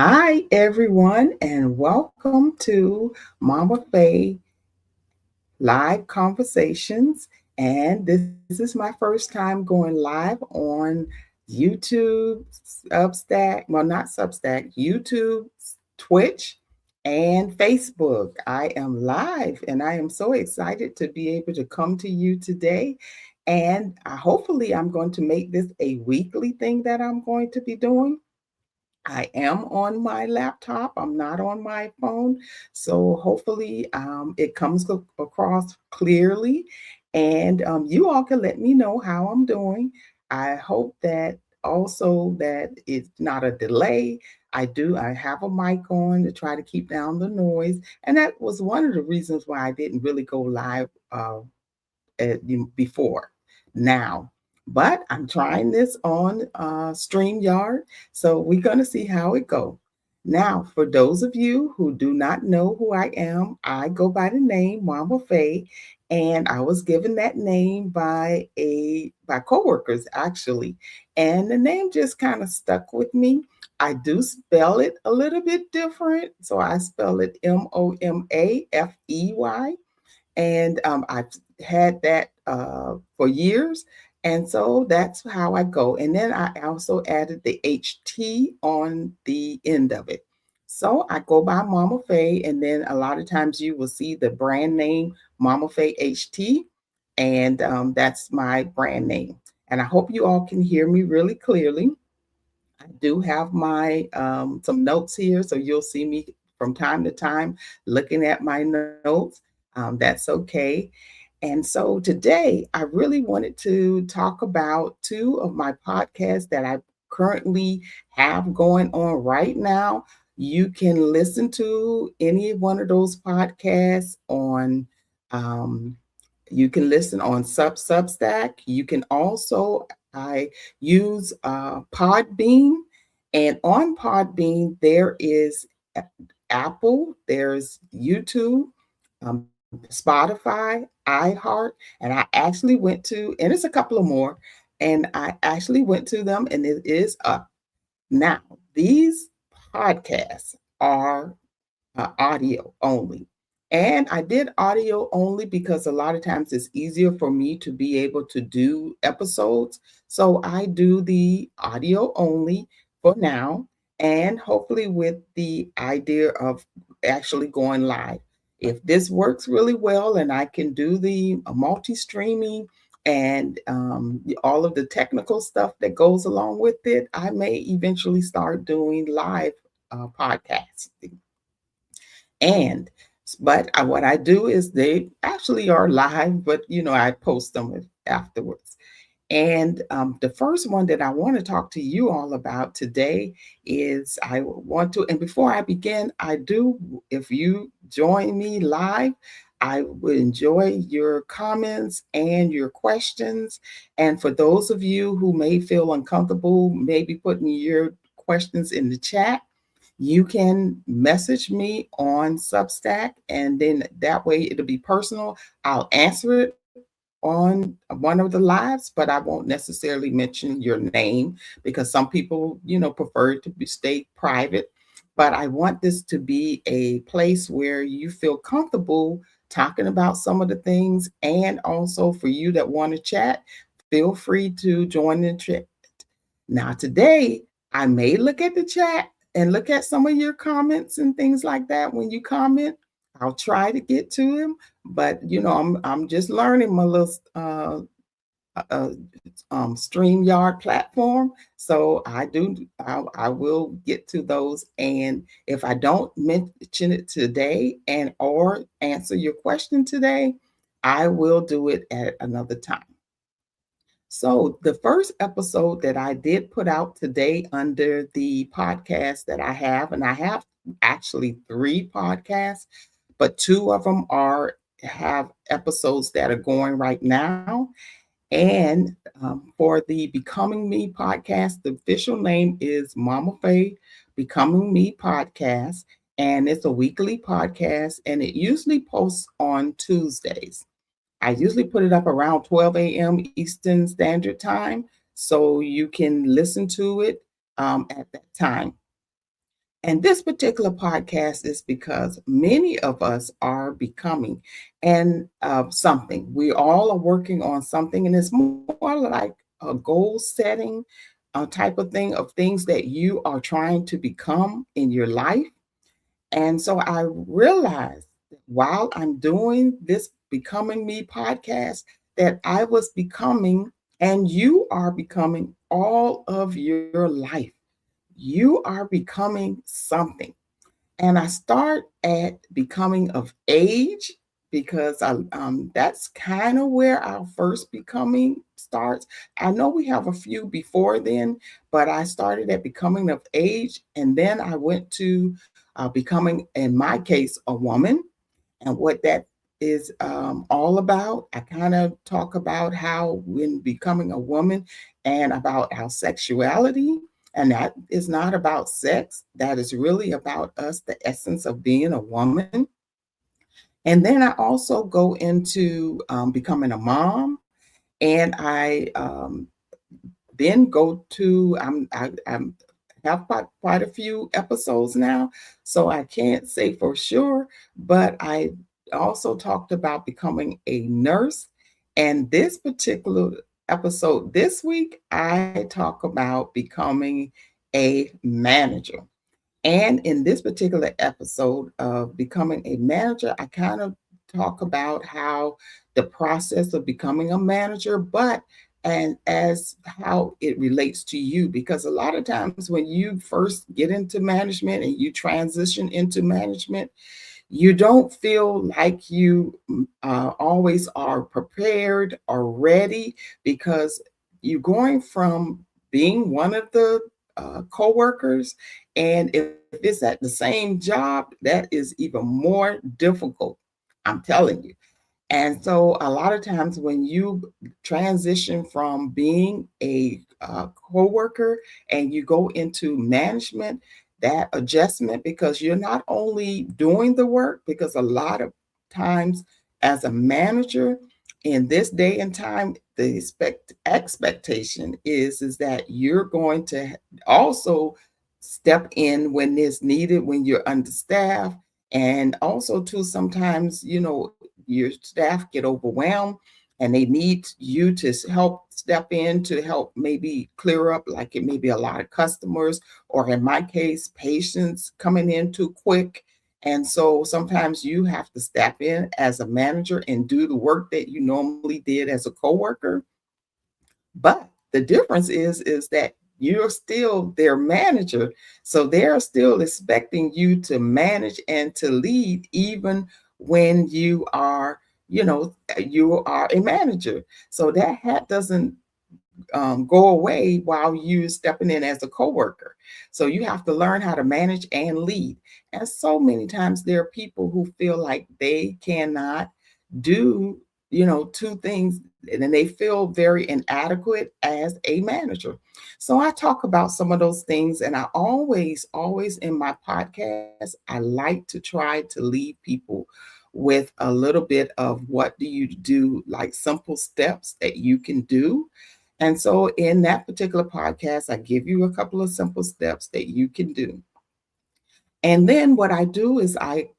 Hi, everyone, and welcome to Mama Faye Live Conversations. And this is my first time going live on YouTube, Substack, well, not Substack, YouTube, Twitch, and Facebook. I am live, and I am so excited to be able to come to you today. And hopefully, I'm going to make this a weekly thing that I'm going to be doing. I am on my laptop. I'm not on my phone. So hopefully it comes across clearly. And you all can let me know how I'm doing. I hope that also that it's not a delay. I have a mic on to try to keep down the noise. And that was one of the reasons why I didn't really go live before now. But I'm trying this on StreamYard, so we're going to see how it goes. Now, for those of you who do not know who I go by the name Mama Faye, and I was given that name by coworkers actually, and the name just kind of stuck with me. I do spell it a little bit different, so I spell it MOMAFEY, and I've had that for years. And so that's how I go. And then I also added the HT on the end of it. So I go by Mama Faye, and then a lot of times you will see the brand name MomafeyHT, and that's my brand name. And I hope you all can hear me really clearly. I do have my some notes here, so you'll see me from time to time looking at my notes. That's okay. And so today, I really wanted to talk about two of my podcasts that I currently have going on right now. You can listen to any one of those podcasts on. Um, you can listen on Substack. You can also I use Podbean, and on Podbean there is Apple, there's YouTube, Spotify, iHeart, and I actually went to, and it's a couple of more, and I actually went to them, and it is up. Now, these podcasts are audio only. And I did audio only because a lot of times it's easier for me to be able to do episodes. So I do the audio only for now, and hopefully with the idea of actually going live. If this works really well and I can do the multi streaming and all of the technical stuff that goes along with it, I may eventually start doing live podcasts. And but what I do is they actually are live, but I post them afterwards. And the first one that I want to talk to you all about today is I want to, and before I begin, I do, if you join me live, I would enjoy your comments and your questions. And for those of you who may feel uncomfortable, maybe putting your questions in the chat, you can message me on Substack, and then that way it'll be personal. I'll answer it on one of the lives, but I won't necessarily mention your name because some people, prefer it to stay private. But I want this to be a place where you feel comfortable talking about some of the things, and also for you that want to chat, feel free to join the chat. Now, today, I may look at the chat and look at some of your comments and things like that when you comment. I'll try to get to them, but I'm just learning my little uh, StreamYard platform. So I will get to those, and if I don't mention it today and or answer your question today, I will do it at another time. So, the first episode that I did put out today under the podcast that I have, and I have actually three podcasts, but two of them have episodes that are going right now. And for the Becoming Me podcast, the official name is Mama Faye Becoming Me Podcast, and it's a weekly podcast, and it usually posts on Tuesdays. I usually put it up around 12 a.m. Eastern Standard Time, so you can listen to it at that time. And this particular podcast is because many of us are becoming and something. We all are working on something, and it's more like a goal setting type of thing of things that you are trying to become in your life. And so I realized that while I'm doing this Becoming Me podcast, that I was becoming, and you are becoming all of your life. You are becoming something. And I start at becoming of age because that's kind of where our first becoming starts. I know we have a few before then, but I started at becoming of age, and then I went to becoming, in my case, a woman, and what that is all about. I kind of talk about how when becoming a woman and about our sexuality. And that is not about sex. That is really about us, the essence of being a woman. And then I also go into becoming a mom. And I then go to I'm have quite a few episodes now, so I can't say for sure, but I also talked about becoming a nurse. And this particular episode this week, I talk about becoming a manager. And in this particular episode of becoming a manager, I kind of talk about how the process of becoming a manager, but and as how it relates to you, because a lot of times when you first get into management and you transition into management, you don't feel like you always are prepared or ready, because you're going from being one of the co-workers, and if it's at the same job, that is even more difficult. I'm telling you. And so a lot of times when you transition from being a coworker and you go into management, that adjustment, because you're not only doing the work, because a lot of times as a manager in this day and time, the expectation is that you're going to also step in when it's needed, when you're understaffed. And also too, sometimes, your staff get overwhelmed and they need you to help step in to help maybe clear up, like it may be a lot of customers, or in my case, patients coming in too quick. And so sometimes you have to step in as a manager and do the work that you normally did as a coworker. But the difference is that you're still their manager. So they're still expecting you to manage and to lead, even when you are a manager. So that hat doesn't go away while you're stepping in as a coworker. So you have to learn how to manage and lead. And so many times there are people who feel like they cannot do, two things, and then they feel very inadequate as a manager. So I talk about some of those things, and I always in my podcast, I like to try to leave people with a little bit of what do you do, like simple steps that you can do. And so in that particular podcast, I give you a couple of simple steps that you can do. And then what I do is I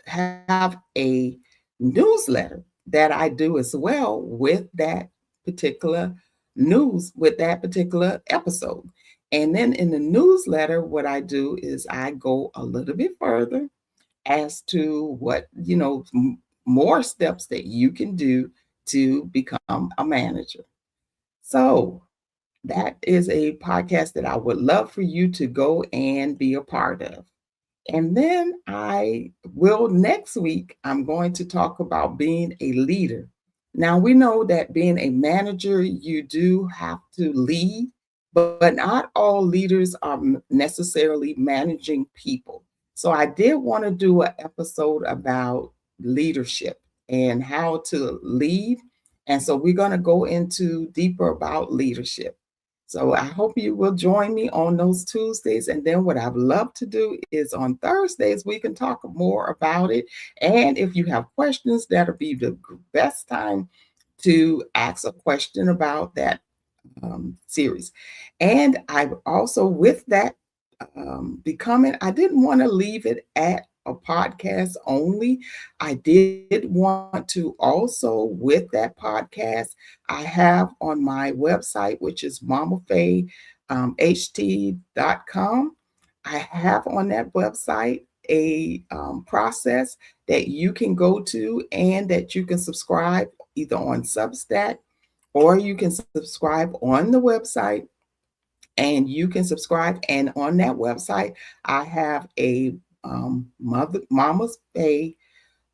have a newsletter that I do as well with that particular with that particular episode. And then in the newsletter, what I do is I go a little bit further as to what, more steps that you can do to become a manager. So that is a podcast that I would love for you to go and be a part of. And then next week, I'm going to talk about being a leader. Now, we know that being a manager, you do have to lead, but not all leaders are necessarily managing people. So I did want to do an episode about leadership and how to lead. And so we're going to go into deeper about leadership. So I hope you will join me on those Tuesdays. And then what I'd love to do is on Thursdays, we can talk more about it. And if you have questions, that'll be the best time to ask a question about that series. And I also, with that becoming, I didn't want to leave it at a podcast only. I did want to also, with that podcast, I have on my website, which is MomafeyHT.com. I have on that website a process that you can go to and that you can subscribe either on Substack or you can subscribe on the website, and you can subscribe. And on that website, I have a Mama's Pay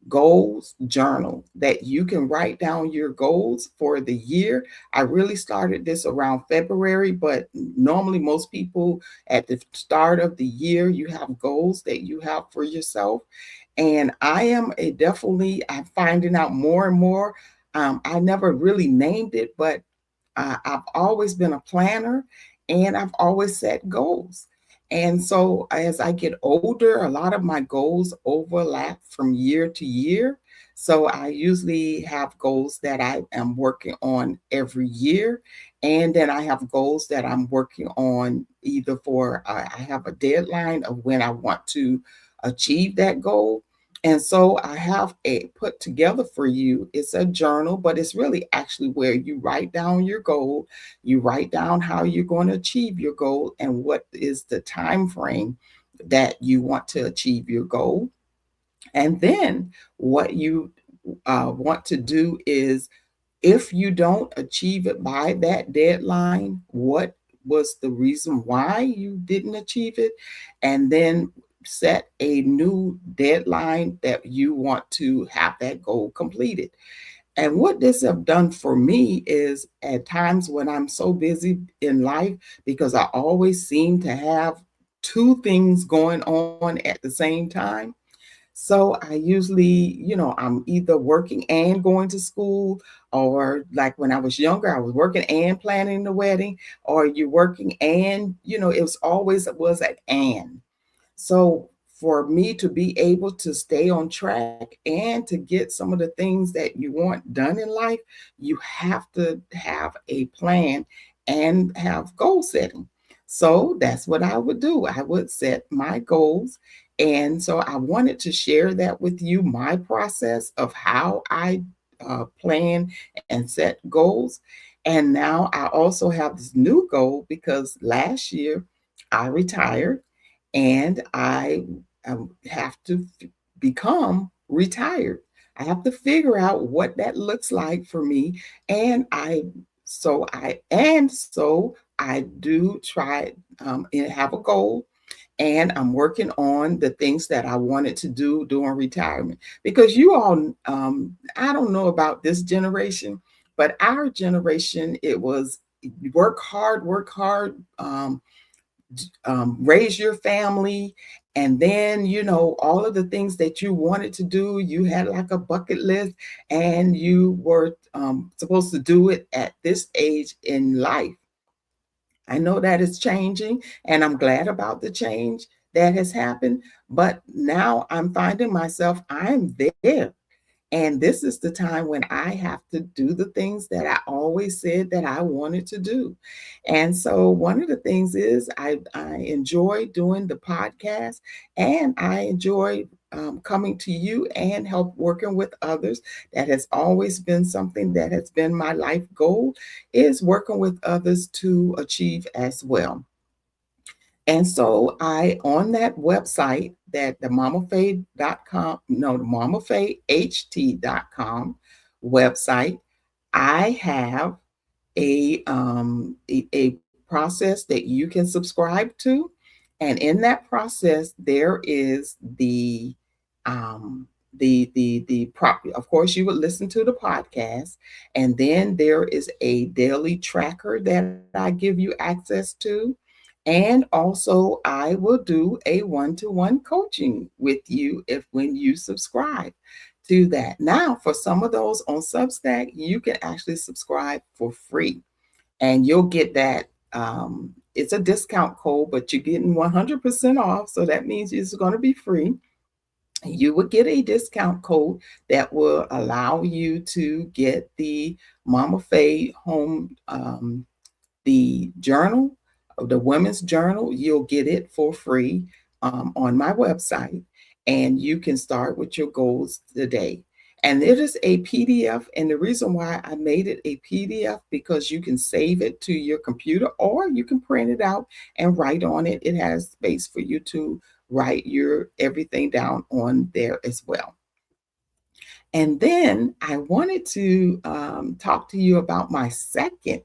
goals journal that you can write down your goals for the year. I really started this around February, but normally most people at the start of the year, you have goals that you have for yourself. And I am I'm finding out more and more. I never really named it, but I've always been a planner and I've always set goals. And so as I get older, a lot of my goals overlap from year to year. So I usually have goals that I am working on every year. And then I have goals that I'm working on either I have a deadline of when I want to achieve that goal. And so I have a put together for you. It's a journal, but it's really actually where you write down your goal, you write down how you're going to achieve your goal and what is the time frame that you want to achieve your goal. And then what you want to do is, if you don't achieve it by that deadline, what was the reason why you didn't achieve it? And then set a new deadline that you want to have that goal completed. And what this have done for me is, at times when I'm so busy in life, because I always seem to have two things going on at the same time. So I usually, I'm either working and going to school, or like when I was younger, I was working and planning the wedding, or you're working and, it was an and. So for me to be able to stay on track and to get some of the things that you want done in life, you have to have a plan and have goal setting. So that's what I would do. I would set my goals. And so I wanted to share that with you, my process of how I plan and set goals. And now I also have this new goal because last year I retired and I have to become retired. I have to figure out what that looks like for me, and I do try and have a goal, and I'm working on the things that I wanted to do during retirement. Because you all, I don't know about this generation, but our generation, it was work hard, raise your family, and then all of the things that you wanted to do, you had like a bucket list, and you were supposed to do it at this age in life. I know that is changing, and I'm glad about the change that has happened, but now I'm finding myself, I'm there. And this is the time when I have to do the things that I always said that I wanted to do. And so one of the things is I enjoy doing the podcast, and I enjoy coming to you and help working with others. That has always been something that has been my life goal, is working with others to achieve as well. And so on that website, that the MomafeyHT.com, no, the MomafeyHT.com website, I have a process that you can subscribe to. And in that process, there is the prop. Of course, you would listen to the podcast, and then there is a daily tracker that I give you access to. And also, I will do a one-to-one coaching with you if when you subscribe to that. Now, for some of those on Substack, you can actually subscribe for free, and you'll get that. It's a discount code, but you're getting 100% off. So that means it's going to be free. You would get a discount code that will allow you to get the Mama Faye home, the journal, the Women's Journal, you'll get it for free on my website, and you can start with your goals today. And it is a PDF. And the reason why I made it a PDF, because you can save it to your computer or you can print it out and write on it. It has space for you to write your everything down on there as well. And then I wanted to talk to you about my second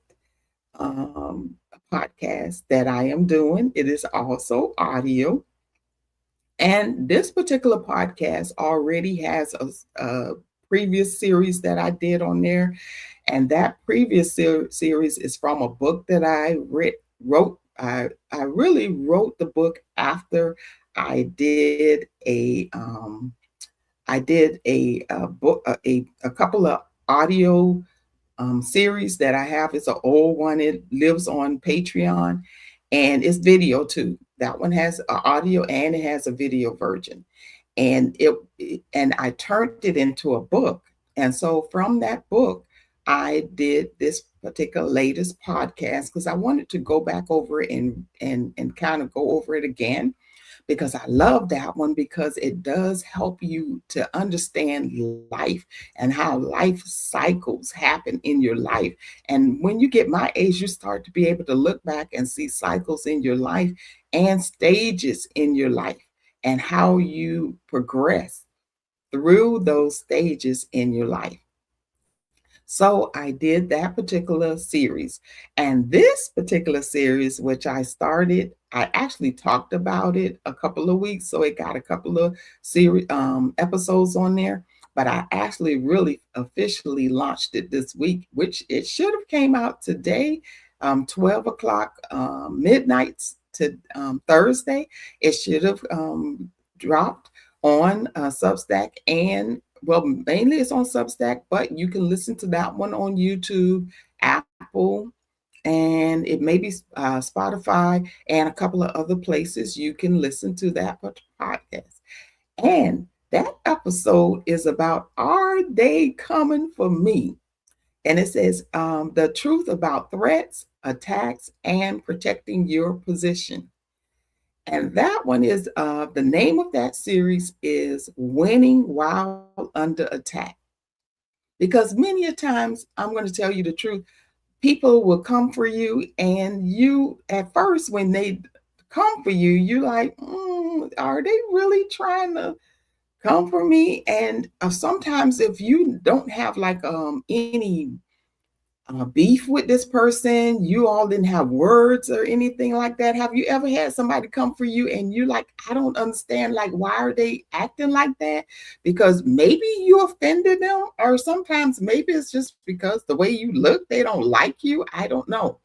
um, podcast that I am doing. It is also audio. And this particular podcast already has a previous series that I did on there. And that previous series is from a book that I wrote. I really wrote the book after I did a book, a couple of audio series that I have. It's an old one. It lives on Patreon, and it's video too. That one has an audio and it has a video version. And I turned it into a book. And so from that book, I did this particular latest podcast because I wanted to go back over it and kind of go over it again, because I love that one, because it does help you to understand life and how life cycles happen in your life. And when you get my age, you start to be able to look back and see cycles in your life and stages in your life and how you progress through those stages in your life. So I did that particular series. And this particular series, which I started, I actually talked about it a couple of weeks. So it got a couple of series episodes on there. But I actually really officially launched it this week, which it should have came out today, 12 o'clock midnight to Thursday. It should have dropped on Substack, and well, mainly it's on Substack, but you can listen to that one on YouTube, Apple, and it may be Spotify, and a couple of other places you can listen to that podcast. And that episode is about, are they coming for me? And it says the truth about threats, attacks, and protecting your position. And that one is the name of that series is Winning While Under Attack. Because many a times, I'm going to tell you the truth, people will come for you, and you, at first, when they come for you, you're like, are they really trying to come for me? And sometimes if you don't have like any beef with this person, you all didn't have words or anything like that. Have you ever had somebody come for you and you like, I don't understand, like, why are they acting like that? Because maybe you offended them, or sometimes maybe it's just because the way you look, they don't like you. I don't know.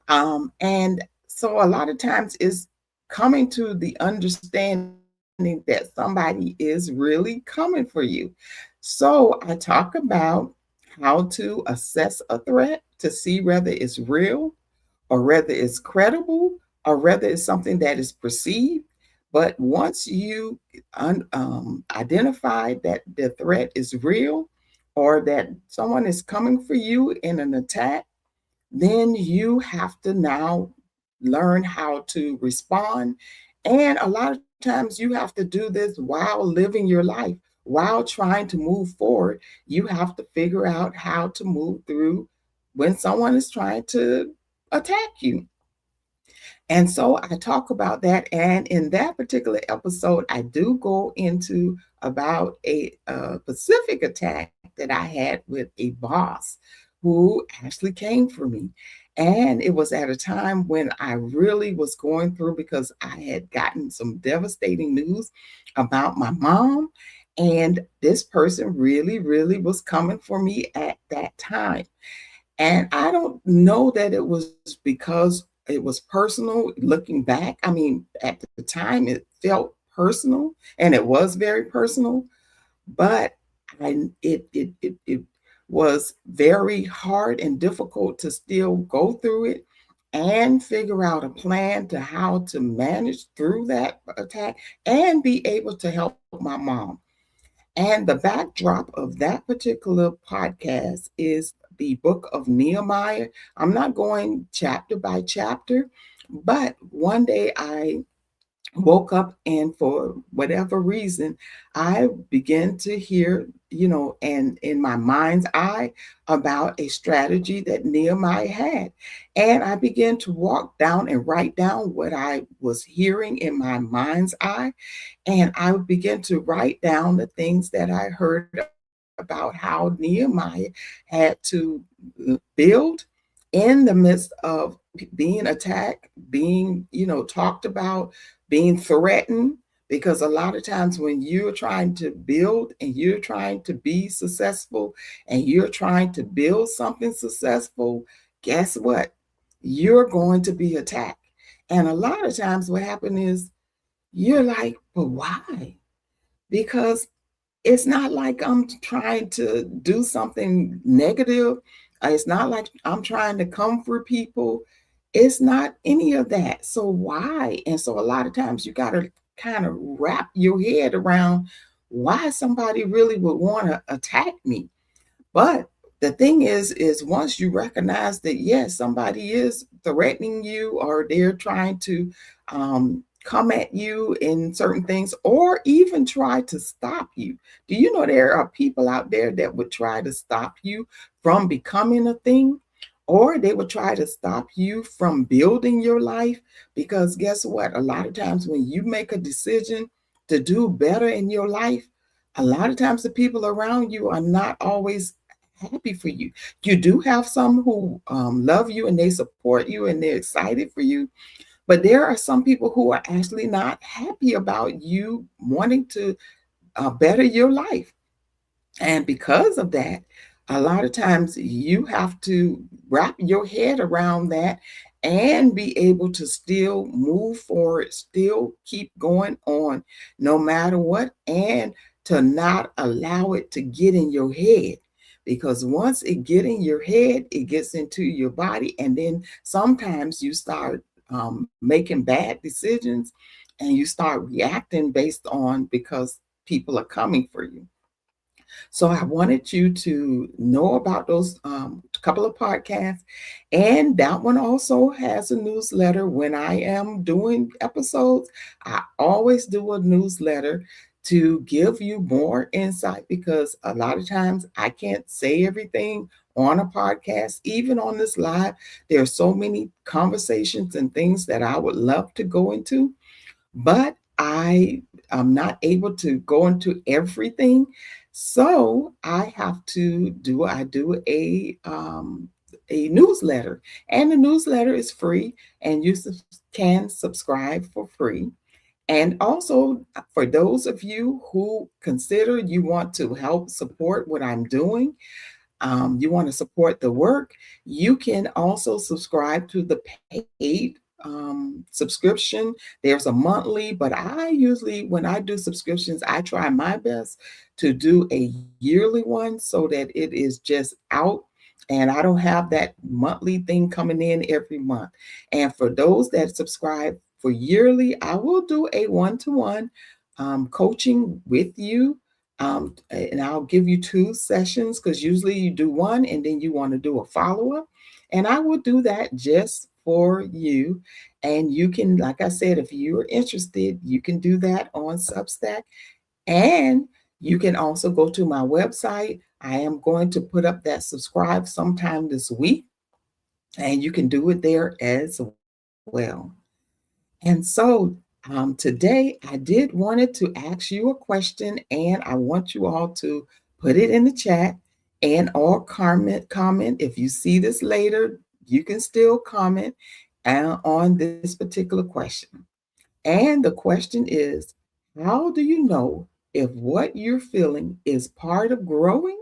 And so a lot of times it's coming to the understanding that somebody is really coming for you. So I talk about how to assess a threat to see whether it's real or whether it's credible or whether it's something that is perceived. But once you identify that the threat is real or that someone is coming for you in an attack, then you have to now learn how to respond. And a lot of times you have to do this while living your life, while trying to move forward. You have to figure out how to move through when someone is trying to attack you. And so I talk about that. And in that particular episode, I do go into about a specific attack that I had with a boss who actually came for me. And it was at a time when I really was going through, because I had gotten some devastating news about my mom. And this person really, really was coming for me at that time. And I don't know that it was because it was personal looking back. I mean, at the time it felt personal, and it was very personal, but it was very hard and difficult to still go through it and figure out a plan to how to manage through that attack and be able to help my mom. And the backdrop of that particular podcast is the book of Nehemiah. I'm not going chapter by chapter, but one day I woke up, and for whatever reason I began to hear, and in my mind's eye, about a strategy that Nehemiah had. And I began to walk down and write down what I was hearing in my mind's eye, and I would begin to write down the things that I heard about how Nehemiah had to build in the midst of being attacked, being, talked about, being threatened. Because a lot of times when you're trying to build and you're trying to be successful and you're trying to build something successful, guess what? You're going to be attacked. And a lot of times what happens is you're like, but why? Because it's not like I'm trying to do something negative. It's not like I'm trying to comfort people. It's not any of that. So why? And so a lot of times you got to kind of wrap your head around why somebody really would want to attack me. But the thing is once you recognize that, yes, somebody is threatening you or they're trying to come at you in certain things or even try to stop you. Do you know there are people out there that would try to stop you from becoming a thing? Or they would try to stop you from building your life? Because guess what? A lot of times when you make a decision to do better in your life, a lot of times the people around you are not always happy for you. You do have some who love you and they support you and they're excited for you, but there are some people who are actually not happy about you wanting to better your life. And because of that, a lot of times you have to wrap your head around that and be able to still move forward, still keep going on no matter what, and to not allow it to get in your head. Because once it get in your head, it gets into your body, and then sometimes you start making bad decisions, and you start reacting based on because people are coming for you. So I wanted you to know about those couple of podcasts. And that one also has a newsletter. When I am doing episodes, I always do a newsletter to give you more insight, because a lot of times I can't say everything on a podcast. Even on this live, there are so many conversations and things that I would love to go into, but I am not able to go into everything. So I have to do a newsletter, and the newsletter is free, and you can subscribe for free. And also, for those of you who consider you want to help support what I'm doing, you want to support the work, you can also subscribe to the paid subscription. There's a monthly, but I usually, when I do subscriptions, I try my best to do a yearly one so that it is just out and I don't have that monthly thing coming in every month. And for those that subscribe for yearly, I will do a one-to-one coaching with you, and I'll give you 2 sessions, because usually you do one and then you want to do a follow-up. And I will do that just for you. And you can, like I said, if you're interested, you can do that on Substack. And you can also go to my website. I am going to put up that subscribe sometime this week, and you can do it there as well. And so today I did wanted to ask you a question, and I want you all to put it in the chat and or comment. If you see this later, you can still comment on this particular question. And the question is, how do you know if what you're feeling is part of growing,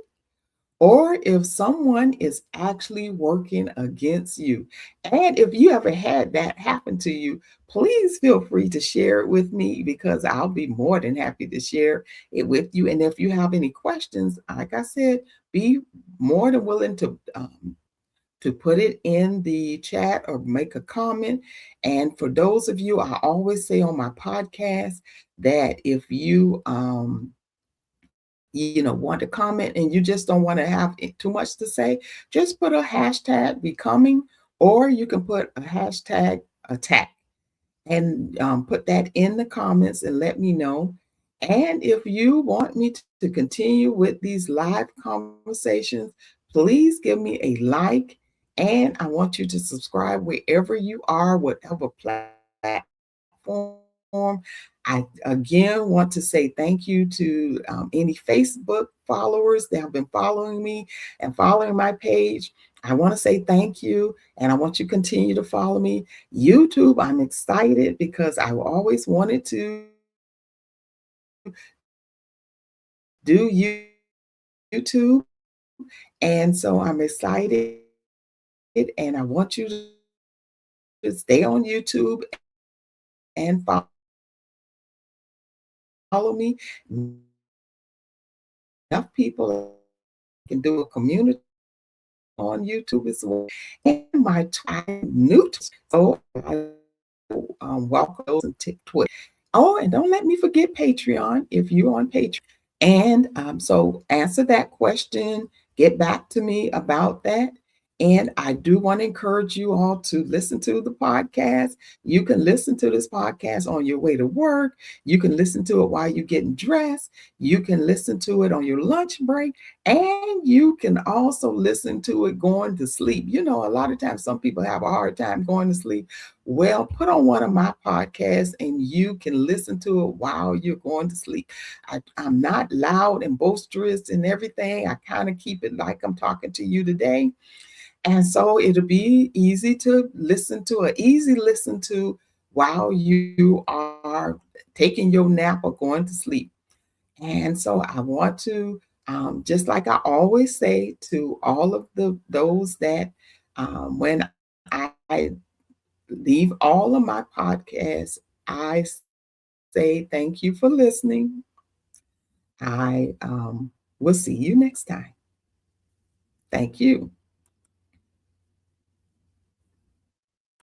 or if someone is actually working against you? And if you ever had that happen to you, please feel free to share it with me, because I'll be more than happy to share it with you. And if you have any questions, like I said, be more than willing to put it in the chat or make a comment. And for those of you, I always say on my podcast that if you want to comment and you just don't want to have too much to say, just put a hashtag becoming, or you can put a hashtag attack and put that in the comments and let me know. And if you want me to continue with these live conversations, please give me a like. And I want you to subscribe wherever you are, whatever platform. I again want to say thank you to any Facebook followers that have been following me and following my page. I want to say thank you, and I want you to continue to follow me. YouTube, I'm excited because I always wanted to do YouTube, and so I'm excited, and I want you to stay on YouTube and follow me. Enough people can do a community on YouTube as well. And my new, so I welcome those and Twitter. Oh, and don't let me forget Patreon if you're on Patreon. And so answer that question, get back to me about that. And I do want to encourage you all to listen to the podcast. You can listen to this podcast on your way to work. You can listen to it while you're getting dressed. You can listen to it on your lunch break. And you can also listen to it going to sleep. A lot of times some people have a hard time going to sleep. Well, put on one of my podcasts and you can listen to it while you're going to sleep. I'm not loud and boisterous and everything. I kind of keep it like I'm talking to you today. And so it'll be easy listen to while you are taking your nap or going to sleep. And so I want to, just like I always say to all of those that when I leave all of my podcasts, I say thank you for listening. I will see you next time. Thank you.